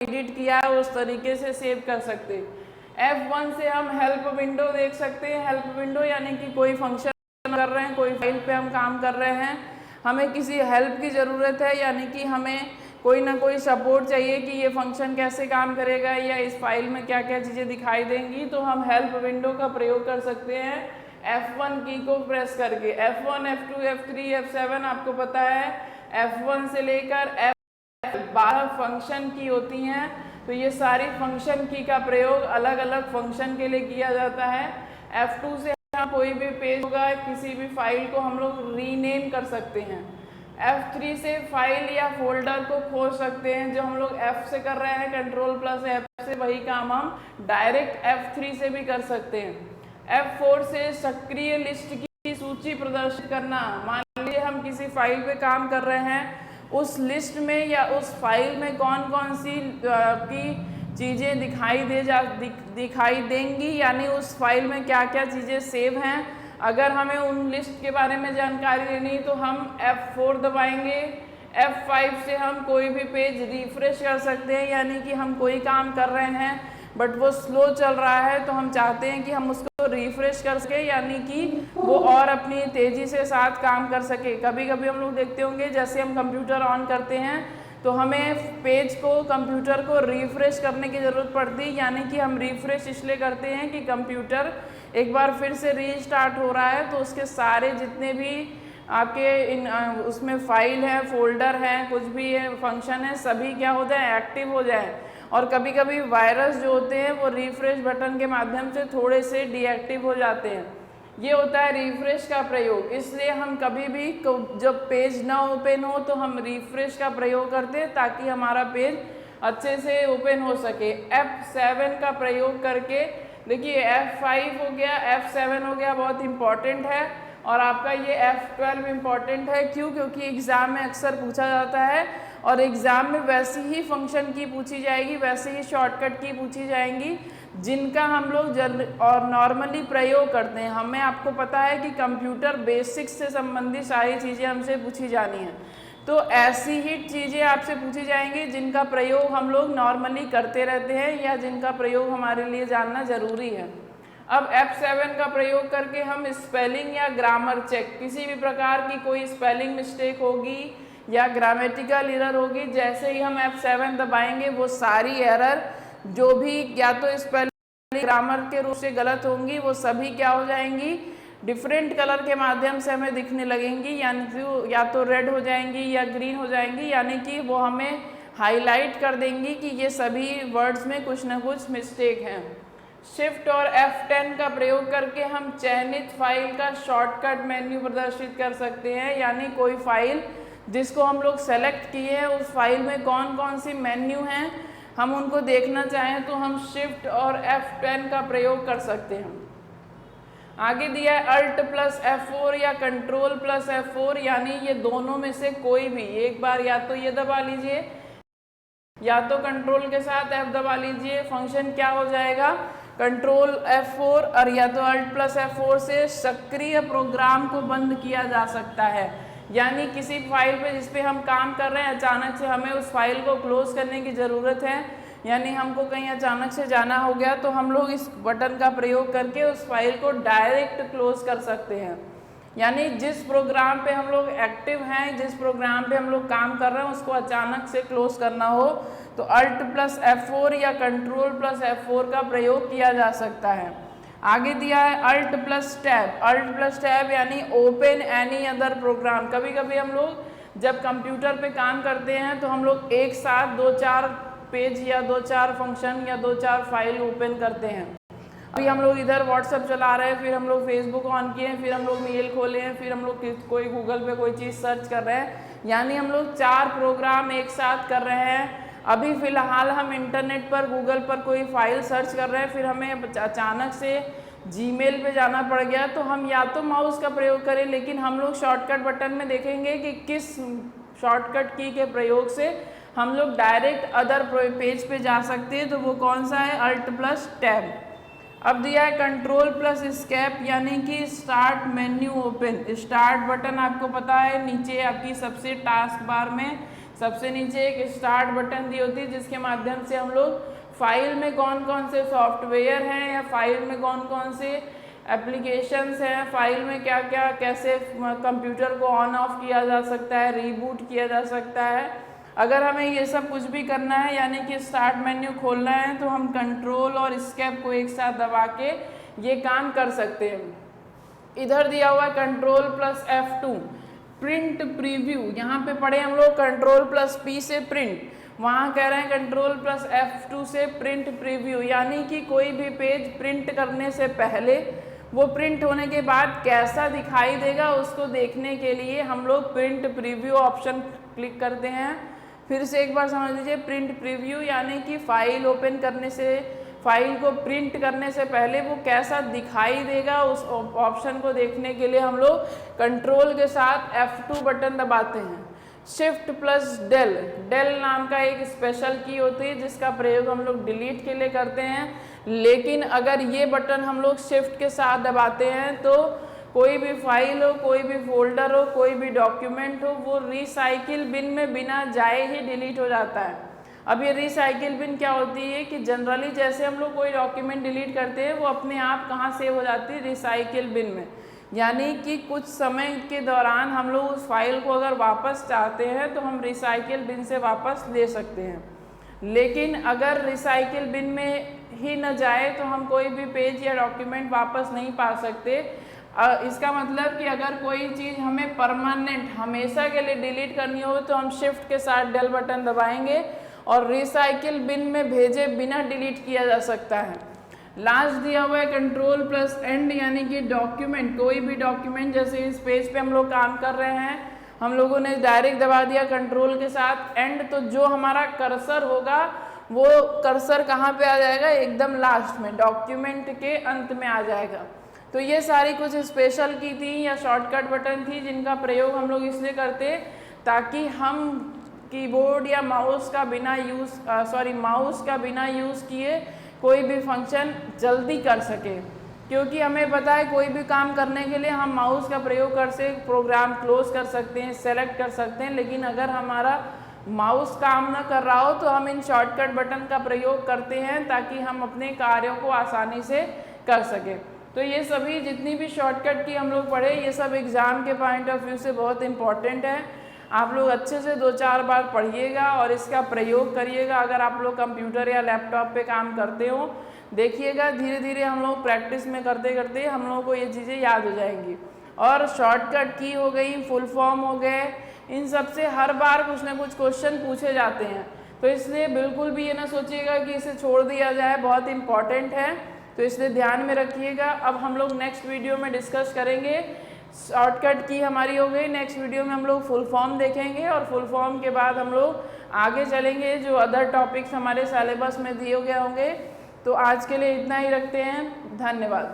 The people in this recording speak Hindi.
एडिट किया है उस तरीके से सेव कर सकते हैं। F1 से हम हेल्प विंडो देख सकते हैं। हेल्प विंडो यानी कि कोई फंक्शन कर रहे हैं, कोई फाइल पे हम काम कर रहे हैं, हमें किसी हेल्प की ज़रूरत है, यानी कि हमें कोई ना कोई सपोर्ट चाहिए कि ये फंक्शन कैसे काम करेगा या इस फाइल में क्या क्या चीज़ें दिखाई देंगी, तो हम हेल्प विंडो का प्रयोग कर सकते हैं F1 की को प्रेस करके। F1, F2, F3, F7 आपको पता है F1 से लेकर F12 फंक्शन की होती हैं, तो ये सारी फंक्शन की का प्रयोग अलग अलग फंक्शन के लिए किया जाता है। F2 से कोई भी पेज होगा, किसी भी फाइल को हम लोग रीनेम कर सकते हैं। F3 से फाइल या फोल्डर को खोज सकते हैं, जो हम लोग F से कर रहे हैं Ctrl+F से, वही काम हम डायरेक्ट F3 से भी कर सकते हैं। F4 से सक्रिय लिस्ट की सूची प्रदर्शित करना। मान लीजिए हम किसी फाइल पे काम कर रहे हैं, उस लिस्ट में या उस फाइल में कौन कौन सी की चीज़ें दिखाई देंगी, यानी उस फाइल में क्या क्या चीज़ें सेव हैं, अगर हमें उन लिस्ट के बारे में जानकारी लेनी तो हम F4 दबाएंगे। F5 से हम कोई भी पेज रिफ्रेश कर सकते हैं, यानी कि हम कोई काम कर रहे हैं बट वो स्लो चल रहा है, तो हम चाहते हैं कि हम उसको रिफ्रेश कर सके, यानी कि वो और अपनी तेज़ी से साथ काम कर सके। कभी कभी हम लोग देखते होंगे, जैसे हम कंप्यूटर ऑन करते हैं तो हमें पेज को, कंप्यूटर को रिफ्रेश करने की ज़रूरत पड़ती है, यानी कि हम रिफ्रेश इसलिए करते हैं कि कंप्यूटर एक बार फिर से रीस्टार्ट हो रहा है, तो उसके सारे जितने भी आपके उसमें फाइल है, फोल्डर है, कुछ भी है, फंक्शन है, सभी क्या हो जाए, एक्टिव हो जाए। और कभी कभी वायरस जो होते हैं वो रिफ्रेश बटन के माध्यम से थोड़े से डीएक्टिव हो जाते हैं। ये होता है रिफ्रेश का प्रयोग। इसलिए हम कभी भी जब पेज ना ओपन हो तो हम रिफ्रेश का प्रयोग करते हैं, ताकि हमारा पेज अच्छे से ओपन हो सके। F7 का प्रयोग करके, देखिए F5 हो गया, F7 हो गया, बहुत इंपॉर्टेंट है। और आपका ये F12 इम्पॉर्टेंट है, क्यों? क्योंकि एग्ज़ाम में अक्सर पूछा जाता है, और एग्ज़ाम में वैसी ही फंक्शन की पूछी जाएगी, वैसे ही शॉर्टकट की पूछी जाएंगी जिनका हम लोग और नॉर्मली प्रयोग करते हैं। हमें, आपको पता है कि कंप्यूटर बेसिक्स से संबंधित सारी चीज़ें हमसे पूछी जानी हैं, तो ऐसी ही चीज़ें आपसे पूछी जाएंगी जिनका प्रयोग हम लोग नॉर्मली करते रहते हैं, या जिनका प्रयोग हमारे लिए जानना ज़रूरी है। अब F7 का प्रयोग करके हम स्पेलिंग या ग्रामर चेक, किसी भी प्रकार की कोई स्पेलिंग मिस्टेक होगी या ग्रामेटिकल एरर होगी, जैसे ही हम F7 दबाएंगे वो सारी एरर जो भी या तो स्पेलिंग ग्रामर के रूप से गलत होंगी, वो सभी क्या हो जाएंगी, डिफरेंट कलर के माध्यम से हमें दिखने लगेंगी, यानी कि या तो रेड हो जाएंगी या ग्रीन हो जाएंगी, यानी कि वो हमें हाईलाइट कर देंगी कि ये सभी वर्ड्स में कुछ ना कुछ मिस्टेक हैं। शिफ्ट और F10 का प्रयोग करके हम चयनित फाइल का शॉर्टकट मेन्यू प्रदर्शित कर सकते हैं, यानी कोई फाइल जिसको हम लोग सेलेक्ट किए हैं, उस फाइल में कौन कौन सी मेन्यू हैं, हम उनको देखना चाहें तो हम शिफ्ट और F10 का प्रयोग कर सकते हैं। आगे दिया है Alt+F4 या Ctrl+F4, यानी ये दोनों में से कोई भी एक बार या तो ये दबा लीजिए या तो कंट्रोल के साथ F दबा लीजिए। फंक्शन क्या हो जाएगा, Ctrl+F4 और या तो Alt+F4 से सक्रिय प्रोग्राम को बंद किया जा सकता है, यानी किसी फाइल पे जिस पे हम काम कर रहे हैं अचानक से हमें उस फाइल को क्लोज करने की ज़रूरत है, यानी हमको कहीं अचानक से जाना हो गया, तो हम लोग इस बटन का प्रयोग करके उस फाइल को डायरेक्ट क्लोज कर सकते हैं। यानी जिस प्रोग्राम पे हम लोग एक्टिव हैं, जिस प्रोग्राम पे हम लोग काम कर रहे हैं, उसको अचानक से क्लोज करना हो तो Alt+F4 या Ctrl+F4 का प्रयोग किया जा सकता है। आगे दिया है Alt+Tab। Alt+Tab यानी ओपन एनी अदर प्रोग्राम। कभी कभी हम लोग जब कंप्यूटर पे काम करते हैं तो हम लोग एक साथ 2-4 पेज या 2-4 फंक्शन या 2-4 फाइल ओपन करते हैं। अभी हम लोग इधर व्हाट्सएप चला रहे हैं, फिर हम लोग फेसबुक ऑन किए हैं, फिर हम लोग मेल खोले हैं, फिर हम लोग कोई गूगल पे कोई चीज़ सर्च कर रहे हैं, यानी हम लोग 4 प्रोग्राम एक साथ कर रहे हैं। अभी फ़िलहाल हम इंटरनेट पर गूगल पर कोई फाइल सर्च कर रहे हैं, फिर हमें अचानक से जीमेल पे जाना पड़ गया, तो हम या तो माउस का प्रयोग करें, लेकिन हम लोग शॉर्टकट बटन में देखेंगे कि किस शॉर्टकट की के प्रयोग से हम लोग डायरेक्ट अदर पेज पे जा सकते हैं, तो वो कौन सा है, Alt+Tab। अब दिया है Ctrl+Escape, यानी कि start menu open. Start button आपको पता है नीचे आपकी सबसे टास्क बार में सबसे नीचे एक स्टार्ट बटन दी होती है जिसके माध्यम से हम लोग फाइल में कौन कौन से सॉफ्टवेयर हैं या फाइल में कौन कौन से एप्लीकेशंस हैं, फाइल में क्या क्या कैसे कंप्यूटर को ऑन ऑफ किया जा सकता है, रीबूट किया जा सकता है। अगर हमें ये सब कुछ भी करना है यानी कि स्टार्ट मेन्यू खोलना है तो हम कंट्रोल और एस्केप को एक साथ दबा के ये काम कर सकते हैं। इधर दिया हुआ control plus F2 print preview, यहाँ पे पढ़े हम लोग कंट्रोल प्लस P से प्रिंट, वहाँ कह रहे हैं कंट्रोल प्लस F2 से प्रिंट प्रीव्यू, यानी कि कोई भी पेज प्रिंट करने से पहले वो प्रिंट होने के बाद कैसा दिखाई देगा उसको देखने के लिए हम लोग प्रिंट प्रीव्यू ऑप्शन क्लिक करते हैं। फिर से एक बार समझ लीजिए, प्रिंट प्रीव्यू यानी कि फाइल ओपन करने से, फाइल को प्रिंट करने से पहले वो कैसा दिखाई देगा उस ऑप्शन को देखने के लिए हम लोग कंट्रोल के साथ F2 बटन दबाते हैं। शिफ्ट प्लस डेल, डेल नाम का एक स्पेशल की होती है जिसका प्रयोग हम लोग डिलीट के लिए करते हैं, लेकिन अगर ये बटन हम लोग शिफ्ट के साथ दबाते हैं तो कोई भी फाइल हो, कोई भी फोल्डर हो, कोई भी डॉक्यूमेंट हो, वो रिसाइकिल बिन में बिना जाए ही डिलीट हो जाता है। अब ये रिसाइकिल बिन क्या होती है कि जनरली जैसे हम लोग कोई डॉक्यूमेंट डिलीट करते हैं वो अपने आप कहाँ सेव हो जाती है, रिसाइकिल बिन में, यानी कि कुछ समय के दौरान हम लोग उस फाइल को अगर वापस चाहते हैं तो हम रिसाइकिल बिन से वापस ले सकते हैं। लेकिन अगर रिसाइकिल बिन में ही न जाए तो हम कोई भी पेज या डॉक्यूमेंट वापस नहीं पा सकते। इसका मतलब कि अगर कोई चीज़ हमें परमानेंट हमेशा के लिए डिलीट करनी हो तो हम शिफ्ट के साथ डेल बटन दबाएंगे और रिसाइकिल बिन में भेजे बिना डिलीट किया जा सकता है। लास्ट दिया हुआ है कंट्रोल प्लस एंड, यानी कि डॉक्यूमेंट, कोई भी डॉक्यूमेंट, जैसे इस पेज पे हम लोग काम कर रहे हैं, हम लोगों ने डायरेक्ट दबा दिया कंट्रोल के साथ एंड, तो जो हमारा कर्सर होगा वो कर्सर कहाँ पे आ जाएगा, एकदम लास्ट में, डॉक्यूमेंट के अंत में आ जाएगा। तो ये सारी कुछ स्पेशल की थी या शॉर्टकट बटन थी जिनका प्रयोग हम लोग इसलिए करते ताकि हम कीबोर्ड या माउस का बिना यूज़ किए कोई भी फंक्शन जल्दी कर सके, क्योंकि हमें पता है कोई भी काम करने के लिए हम माउस का प्रयोग कर से प्रोग्राम क्लोज कर सकते हैं, सेलेक्ट कर सकते हैं, लेकिन अगर हमारा माउस काम ना कर रहा हो तो हम इन शॉर्टकट बटन का प्रयोग करते हैं ताकि हम अपने कार्यों को आसानी से कर सकें। तो ये सभी जितनी भी शॉर्टकट की हम लोग पढ़े ये सब एग्ज़ाम के पॉइंट ऑफ व्यू से बहुत इंपॉर्टेंट है। आप लोग अच्छे से 2-4 बार पढ़िएगा और इसका प्रयोग करिएगा। अगर आप लोग कंप्यूटर या लैपटॉप पे काम करते हो, देखिएगा धीरे धीरे हम लोग प्रैक्टिस में करते करते हम लोगों को ये चीज़ें याद हो जाएंगी। और शॉर्टकट की हो गई, फुल फॉर्म हो गए, इन सब से हर बार कुछ ना कुछ क्वेश्चन पूछे जाते हैं, तो इसलिए बिल्कुल भी ये ना सोचिएगा कि इसे छोड़ दिया जाए, बहुत इंपॉर्टेंट है, तो इसलिए ध्यान में रखिएगा। अब हम लोग नेक्स्ट वीडियो में डिस्कस करेंगे, शॉर्टकट की हमारी हो गई, नेक्स्ट वीडियो में हम लोग फुल फॉर्म देखेंगे और फुल फॉर्म के बाद हम लोग आगे चलेंगे जो अदर टॉपिक्स हमारे सिलेबस में दिए गए होंगे। तो आज के लिए इतना ही रखते हैं, धन्यवाद।